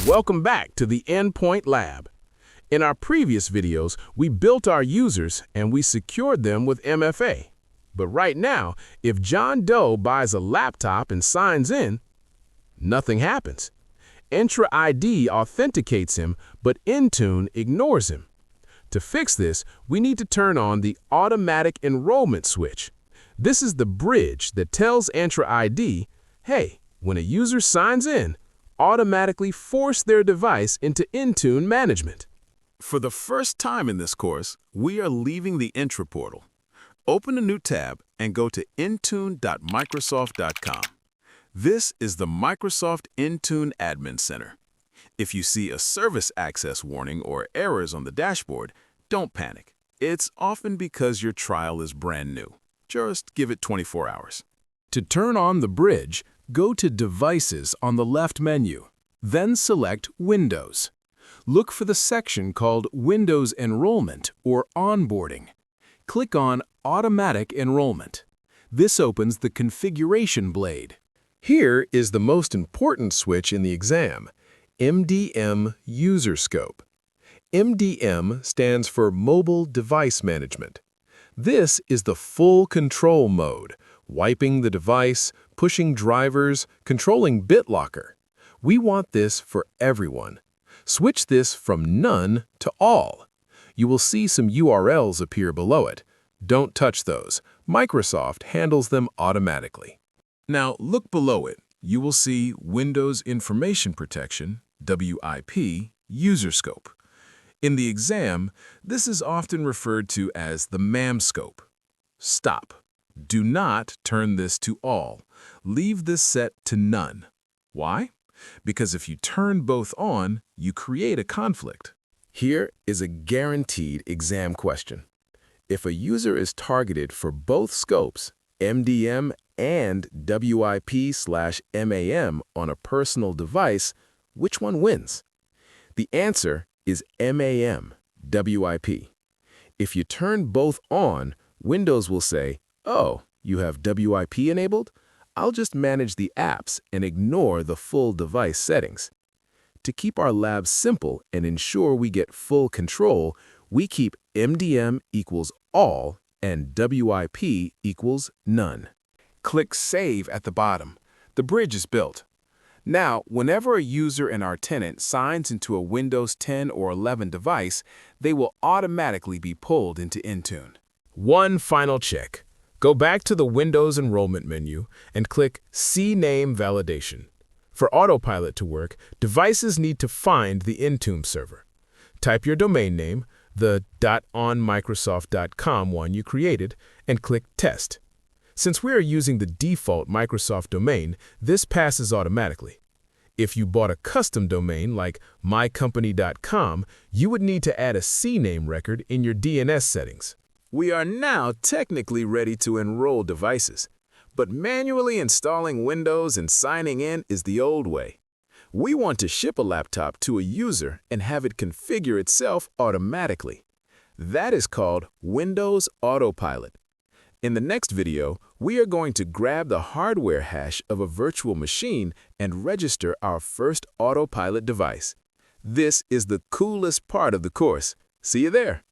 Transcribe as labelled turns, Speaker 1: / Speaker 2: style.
Speaker 1: Welcome back to the Endpoint Lab. In our previous videos, we built our users and we secured them with MFA. But right now, if John Doe buys a laptop and signs in, nothing happens. Entra ID authenticates him, but Intune ignores him. To fix this, we need to turn on the automatic enrollment switch. This is the bridge that tells Entra ID, hey, when a user signs in, automatically force their device into Intune management.
Speaker 2: For the first time in this course, we are leaving the Entra portal. Open a new tab and go to intune.microsoft.com. This is the Microsoft Intune Admin Center. If you see a service access warning or errors on the dashboard, don't panic. It's often because your trial is brand new. Just give it 24 hours.
Speaker 1: To turn on the bridge, go to Devices on the left menu, then select Windows. Look for the section called Windows Enrollment or Onboarding. Click on Automatic Enrollment. This opens the configuration blade. Here is the most important switch in the exam, MDM User Scope. MDM stands for Mobile Device Management. This is the full control mode, wiping the device, pushing drivers, controlling BitLocker. We want this for everyone. Switch this from none to all. You will see some URLs appear below it. Don't touch those. Microsoft handles them automatically.
Speaker 2: Now look below it. You will see Windows Information Protection, WIP, User Scope. In the exam, this is often referred to as the MAM scope. Stop. Do not turn this to all. Leave this set to none. Why? Because if you turn both on, you create a conflict.
Speaker 1: Here is a guaranteed exam question. If a user is targeted for both scopes, MDM and WIP/MAM on a personal device, which one wins? The answer is MAM, WIP. If you turn both on, Windows will say, oh, you have WIP enabled? I'll just manage the apps and ignore the full device settings. To keep our lab simple and ensure we get full control, we keep MDM equals all and WIP equals none. Click Save at the bottom. The bridge is built. Now, whenever a user and our tenant signs into a Windows 10 or 11 device, they will automatically be pulled into Intune. One final check. Go back to the Windows Enrollment menu and click CNAME Validation. For Autopilot to work, devices need to find the Intune server. Type your domain name, the .onmicrosoft.com one you created, and click Test. Since we are using the default Microsoft domain, this passes automatically. If you bought a custom domain like mycompany.com, you would need to add a CNAME record in your DNS settings.
Speaker 2: We are now technically ready to enroll devices, but manually installing Windows and signing in is the old way. We want to ship a laptop to a user and have it configure itself automatically. That is called Windows Autopilot. In the next video, we are going to grab the hardware hash of a virtual machine and register our first Autopilot device. This is the coolest part of the course. See you there.